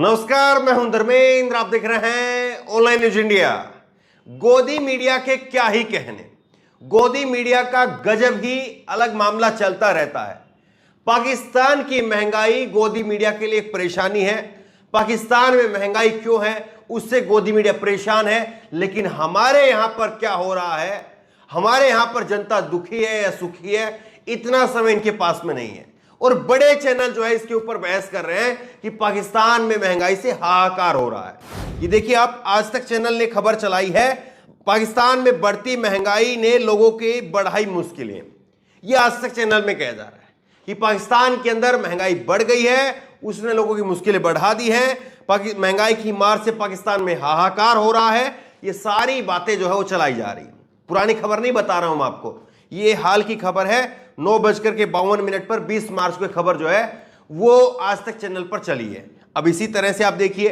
नमस्कार, मैं हूं धर्मेंद्र। आप देख रहे हैं ऑनलाइन न्यूज इंडिया। गोदी मीडिया के क्या ही कहने, गोदी मीडिया का गजब ही अलग मामला चलता रहता है। पाकिस्तान की महंगाई गोदी मीडिया के लिए एक परेशानी है। पाकिस्तान में महंगाई क्यों है उससे गोदी मीडिया परेशान है, लेकिन हमारे यहां पर क्या हो रहा है, हमारे यहां पर जनता दुखी है या सुखी है, इतना समय इनके पास में नहीं है। और बड़े चैनल जो है इसके ऊपर बहस कर रहे हैं कि पाकिस्तान में महंगाई से हाहाकार हो रहा है। ये देखिए, आप आज तक चैनल ने खबर चलाई है, पाकिस्तान में बढ़ती महंगाई ने लोगों की बढ़ाई मुश्किलें। ये आज तक चैनल में कहा जा रहा है कि पाकिस्तान के अंदर महंगाई बढ़ गई है, उसने लोगों की मुश्किलें बढ़ा दी है, महंगाई की मार से पाकिस्तान में हाहाकार हो रहा है। ये सारी बातें जो है वो चलाई जा रही है। पुरानी खबर नहीं बता रहा हूं मैं आपको, ये हाल की खबर है। 9:52 पर 20 मार्च को खबर जो है वो आज तक चैनल पर चली है। अब इसी तरह से आप देखिए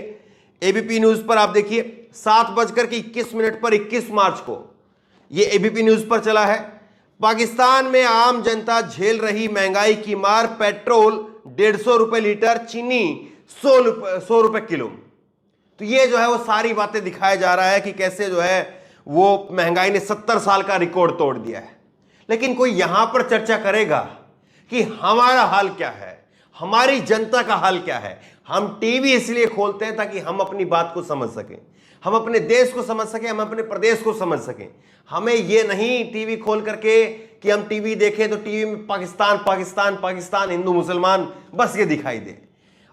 एबीपी न्यूज पर, आप देखिए 7:21 पर 21 मार्च को ये एबीपी न्यूज पर चला है। पाकिस्तान में आम जनता झेल रही महंगाई की मार, पेट्रोल 150 रुपए लीटर, चीनी 100 रुपए किलो। तो ये जो है वो सारी बातें दिखाया जा रहा है कि कैसे जो है वो महंगाई ने 70 साल का रिकॉर्ड तोड़ दिया है। लेकिन कोई यहां पर चर्चा करेगा कि हमारा हाल क्या है, हमारी जनता का हाल क्या है। हम टीवी इसलिए खोलते हैं ताकि हम अपनी बात को समझ सकें, हम अपने देश को समझ सकें, हम अपने प्रदेश को समझ सकें। हमें ये नहीं टीवी खोल करके कि हम टीवी देखें तो टीवी में पाकिस्तान पाकिस्तान पाकिस्तान, हिंदू मुसलमान, बस ये दिखाई दे।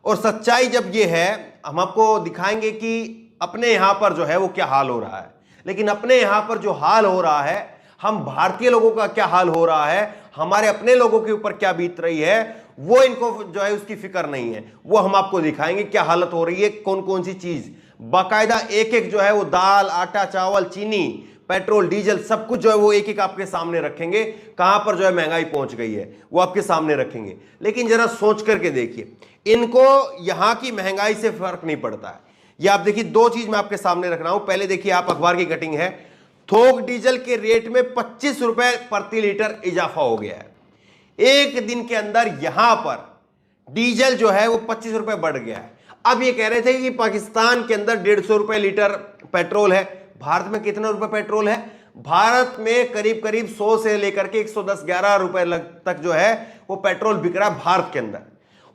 और सच्चाई जब ये है, हम आपको दिखाएंगे कि अपने यहां पर जो है वो क्या हाल हो रहा है। लेकिन अपने यहां पर जो हाल हो रहा है, हम भारतीय लोगों का क्या हाल हो रहा है, हमारे अपने लोगों के ऊपर क्या बीत रही है, वो इनको जो है उसकी फिक्र नहीं है। वो हम आपको दिखाएंगे क्या हालत हो रही है, कौन कौन सी चीज बाकायदा एक एक जो है वो दाल, आटा, चावल, चीनी, पेट्रोल, डीजल, सब कुछ जो है वो एक एक आपके सामने रखेंगे। कहां पर जो है महंगाई पहुंच गई है वो आपके सामने रखेंगे। लेकिन जरा सोच करके देखिए, इनको यहां की महंगाई से फर्क नहीं पड़ता है। ये आप देखिए, दो चीज मैं आपके सामने रख रहा हूं। पहले देखिए, आप अखबार की कटिंग है, थोक डीजल के रेट में 25 रुपए प्रति लीटर इजाफा हो गया है। एक दिन के अंदर यहां पर डीजल जो है वो 25 रुपए बढ़ गया है। अब ये कह रहे थे कि पाकिस्तान के अंदर 150 रुपए लीटर पेट्रोल है। भारत में कितना रुपए पेट्रोल है? भारत में करीब करीब 100 से लेकर के 110-11 रुपए तक जो है वो पेट्रोल बिक रहा है भारत के अंदर।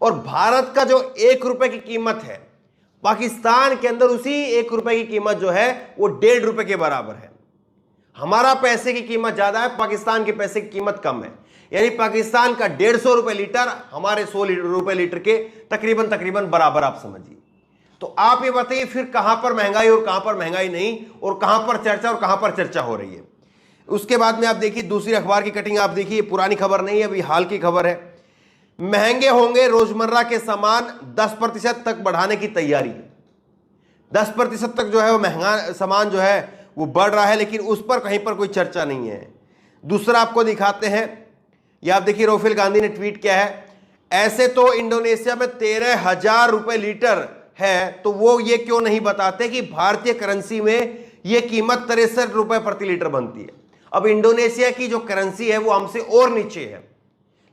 और भारत का जो 1 रुपए की कीमत है, पाकिस्तान के अंदर उसी 1 रुपए की कीमत जो है वो 1.5 रुपए के बराबर है। हमारा पैसे की कीमत ज्यादा है, पाकिस्तान के पैसे की कीमत कम है। यानी पाकिस्तान का 150 रुपए लीटर हमारे 100 रुपए लीटर के तकरीबन बराबर, आप समझिए। तो आप ये बताइए फिर कहां पर महंगाई और कहां पर महंगाई नहीं, और कहां पर चर्चा और कहां पर चर्चा हो रही है। उसके बाद में आप देखिए दूसरी अखबार की कटिंग, आप देखिए पुरानी खबर नहीं है, अभी हाल की खबर है। महंगे होंगे रोजमर्रा के सामान, 10% तक बढ़ाने की तैयारी। 10% तक जो है वो महंगा सामान जो है वो बढ़ रहा है, लेकिन उस पर कहीं पर कोई चर्चा नहीं है। दूसरा आपको दिखाते हैं, ये आप देखिए राहुल गांधी ने ट्वीट किया है, ऐसे तो इंडोनेशिया में 13,000 रुपए लीटर है, तो वो ये क्यों नहीं बताते कि भारतीय करेंसी में ये कीमत 63 रुपए प्रति लीटर बनती है। अब इंडोनेशिया की जो करेंसी है वो हमसे और नीचे है,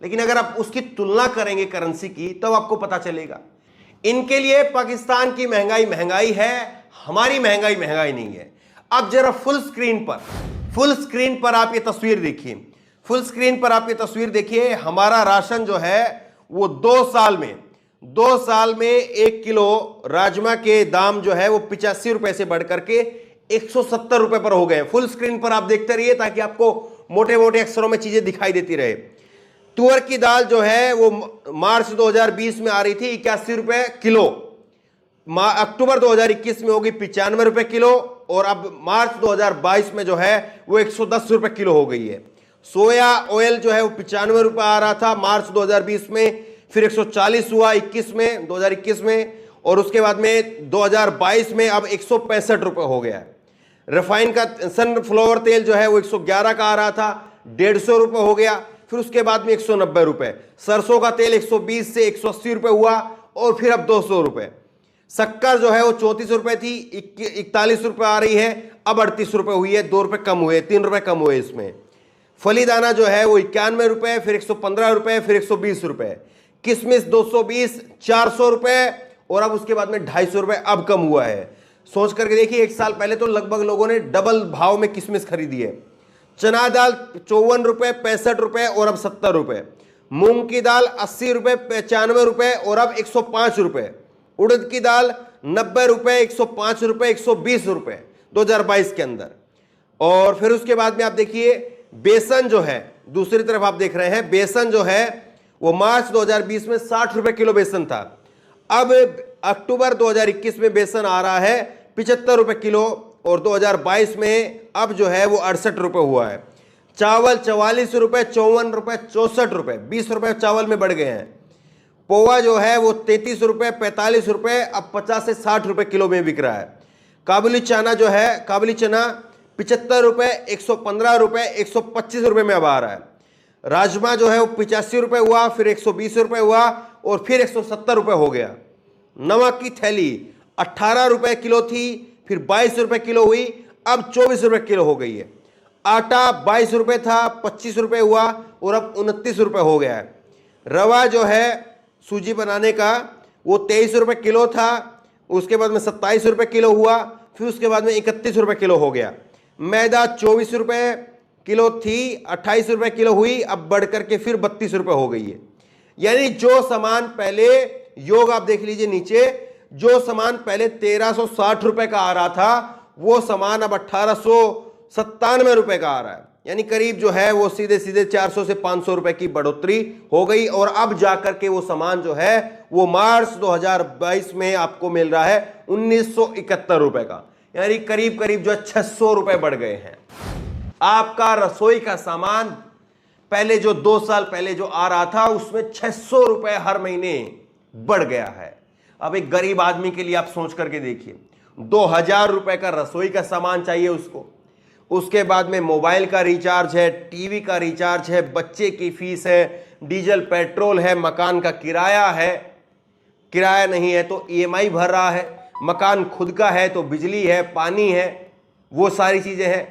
लेकिन अगर आप उसकी तुलना करेंगे करेंसी की तब आपको पता चलेगा। इनके लिए पाकिस्तान की महंगाई महंगाई है, हमारी महंगाई महंगाई नहीं है। अब जरा फुल स्क्रीन पर आप ये तस्वीर देखिए, फुल स्क्रीन पर आप ये तस्वीर देखिए। हमारा राशन जो है वो 2 साल में 1 किलो राजमा के दाम जो है वो 85 रुपए से बढ़कर के 170 रुपए पर हो गए। फुल स्क्रीन पर आप देखते रहिए ताकि आपको मोटे मोटे अक्षरों में चीजें दिखाई देती रहे। तुअर की दाल जो है वो मार्च 2020 में आ रही थी 81 रुपए किलो, अक्टूबर 2021 में होगी 95 रुपए किलो, और अब मार्च 2022 में जो है वो 110 रुपए किलो हो गई है। सोया ऑयल जो है वो 95 रुपए आ रहा था मार्च 2020 में, फिर 140 हुआ 2021 में, और उसके बाद में 2022 में अब 165 रुपए हो गया है। रिफाइन का सनफ्लावर तेल जो है वो 111 का आ रहा था, 150 रुपए हो गया, फिर उसके बाद में 190 रुपए। सरसों का तेल 120 से 180 रुपए हुआ, और फिर अब 200 रुपए। शक्कर जो है वो 34 रुपए थी, 41 रुपए आ रही है, अब 38 रुपए हुई है, 2 रुपए कम हुए, 3 रुपए कम हुए इसमें। फली दाना जो है वो 91 रुपए, फिर 115 रुपए, फिर 120 रुपए। किशमिश 220, 400 रुपए, और अब उसके बाद में 250 रुपए अब कम हुआ है। सोच करके देखिए, एक साल पहले तो लगभग लोगों ने डबल भाव में किशमिश खरीदी है। चना दाल 54 रुपए, 65 रुपए और अब 70 रुपए। मूंग की दाल 80 रुपए, 95 रुपए और अब 105 रुपए। उड़द की दाल 90 रुपए, 105 रुपए, 120 रुपए 2022 के अंदर। और फिर उसके बाद में आप देखिए बेसन जो है, दूसरी तरफ आप देख रहे हैं बेसन जो है वो मार्च 2020 में 60 रुपए किलो बेसन था। अब अक्टूबर 2021 में बेसन आ रहा है 75 रुपए किलो और 2022 में अब जो है वो 68 रुपए हुआ है। चावल 44 रुपए, 54 रुपए, 64 रुपए, 20 रुपए चावल में बढ़ गए हैं। पोहा जो है वो 33 रुपए, 45 रुपए, अब 50 से 60 रुपए किलो में बिक रहा है। काबुली चना जो है, काबुली चना 75 रुपए, 115 रुपए, 125 रुपए में अब आ रहा है। राजमा जो है वो 85 रुपए हुआ, फिर 120 रुपए हुआ और फिर 170 रुपए हो गया। नमक की थैली 18 रुपए किलो थी, फिर 22 रुपए किलो हुई, अब 24 रुपए किलो हो गई है। आटा 22 रुपए था, 25 रुपए हुआ और अब 29 रुपए हो गया है। रवा जो है सूजी बनाने का वो 23 रुपए किलो था, उसके बाद में 27 रुपए किलो हुआ, फिर उसके बाद में 31 रुपए किलो हो गया। मैदा 24 रुपए किलो थी, 28 रुपए किलो हुई, अब बढ़ करके फिर 32 रुपए हो गई है। यानी जो सामान पहले, योग आप देख लीजिए नीचे, जो सामान पहले 1360 रुपए का आ रहा था वो सामान अब 1897 रुपए का आ रहा है। यानी करीब जो है वो सीधे सीधे 400 से 500 रुपए की बढ़ोतरी हो गई। और अब जाकर के वो सामान जो है वो मार्च 2022 में आपको मिल रहा है 1971 रुपए का, यानी करीब करीब जो है 600 रुपए बढ़ गए हैं। आपका रसोई का सामान पहले जो 2 साल पहले जो आ रहा था उसमें 600 रुपए हर महीने बढ़ गया है। अब एक गरीब आदमी के लिए आप सोच करके देखिए, 2000 रुपए का रसोई का सामान चाहिए उसको, उसके बाद में मोबाइल का रिचार्ज है, टीवी का रिचार्ज है, बच्चे की फीस है, डीजल पेट्रोल है, मकान का किराया है, किराया नहीं है तो ईएमआई भर रहा है, मकान खुद का है तो बिजली है, पानी है, वो सारी चीजें हैं।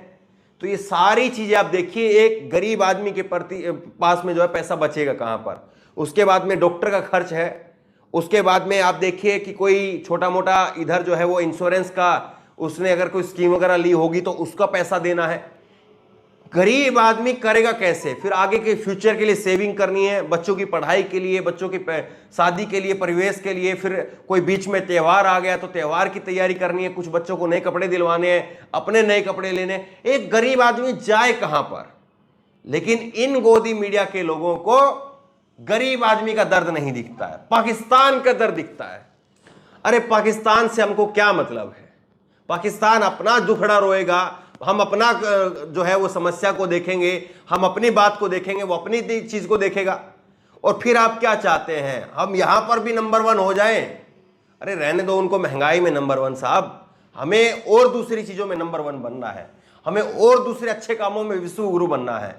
तो ये सारी चीजें आप देखिए, एक गरीब आदमी के पास में जो है पैसा बचेगा कहां पर। उसके बाद में डॉक्टर का खर्च है, उसके बाद में आप देखिए कि कोई छोटा मोटा इधर जो है वो इंश्योरेंस का उसने अगर कोई स्कीम वगैरह ली होगी तो उसका पैसा देना है। गरीब आदमी करेगा कैसे? फिर आगे के फ्यूचर के लिए सेविंग करनी है, बच्चों की पढ़ाई के लिए, बच्चों की शादी के लिए, परिवेश के लिए, फिर कोई बीच में त्यौहार आ गया तो त्यौहार की तैयारी करनी है, कुछ बच्चों को नए कपड़े दिलवाने हैं, अपने नए कपड़े लेने। एक गरीब आदमी जाए कहां पर? लेकिन इन गोदी मीडिया के लोगों को गरीब आदमी का दर्द नहीं दिखता है, पाकिस्तान का दर्द दिखता है। अरे पाकिस्तान से हमको क्या मतलब है? पाकिस्तान अपना दुखड़ा रोएगा, हम अपना जो है वो समस्या को देखेंगे, हम अपनी बात को देखेंगे, वो अपनी चीज को देखेगा। और फिर आप क्या चाहते हैं, हम यहां पर भी नंबर 1 हो जाएं? अरे रहने दो उनको महंगाई में नंबर 1 साहब, हमें और दूसरी चीजों में नंबर 1 बनना है, हमें और दूसरे अच्छे कामों में विश्व गुरु बनना है।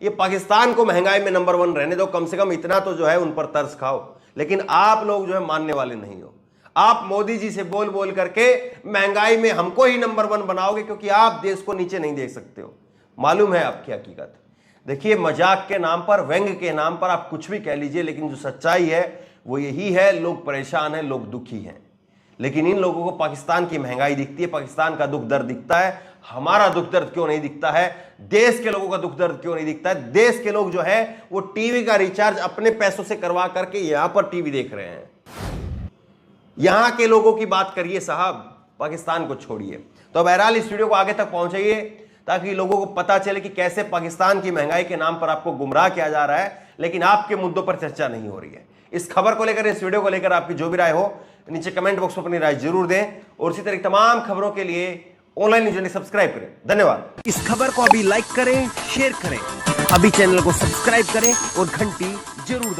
ये पाकिस्तान को महंगाई में नंबर 1 रहने दो, कम से कम इतना तो जो है उन पर तरस खाओ। लेकिन आप लोग जो है मानने वाले नहीं हो। आप मोदी जी से बोल बोल करके महंगाई में हमको ही नंबर 1 बनाओगे, क्योंकि आप देश को नीचे नहीं देख सकते हो। मालूम है आपकी हकीकत। देखिए, मजाक के नाम पर, व्यंग के नाम पर आप कुछ भी कह लीजिए, लेकिन जो सच्चाई है वो यही है, लोग परेशान हैं, लोग दुखी हैं। लेकिन इन लोगों को पाकिस्तान की महंगाई दिखती है, पाकिस्तान का दुख दर्द दिखता है। हमारा दुख दर्द क्यों नहीं दिखता है? देश के लोगों का दुख दर्द क्यों नहीं दिखता है? देश के लोग जो है वो टीवी का रिचार्ज अपने पैसों से करवा करके यहां पर टीवी देख रहे हैं। यहां के लोगों की बात करिए साहब, पाकिस्तान को छोड़िए। तो बहरहाल इस वीडियो को आगे तक पहुंचाइए ताकि लोगों को पता चले कि कैसे पाकिस्तान की महंगाई के नाम पर आपको गुमराह किया जा रहा है, लेकिन आपके मुद्दों पर चर्चा नहीं हो रही है। इस खबर को लेकर, इस वीडियो को लेकर आपकी जो भी राय हो नीचे कमेंट बॉक्स में अपनी राय जरूर दें। और इसी तरह तमाम खबरों के लिए ऑनलाइन न्यूज़ सब्सक्राइब करें। धन्यवाद। इस खबर को अभी लाइक करें, शेयर करें, अभी चैनल को सब्सक्राइब करें और घंटी जरूर दबाएं।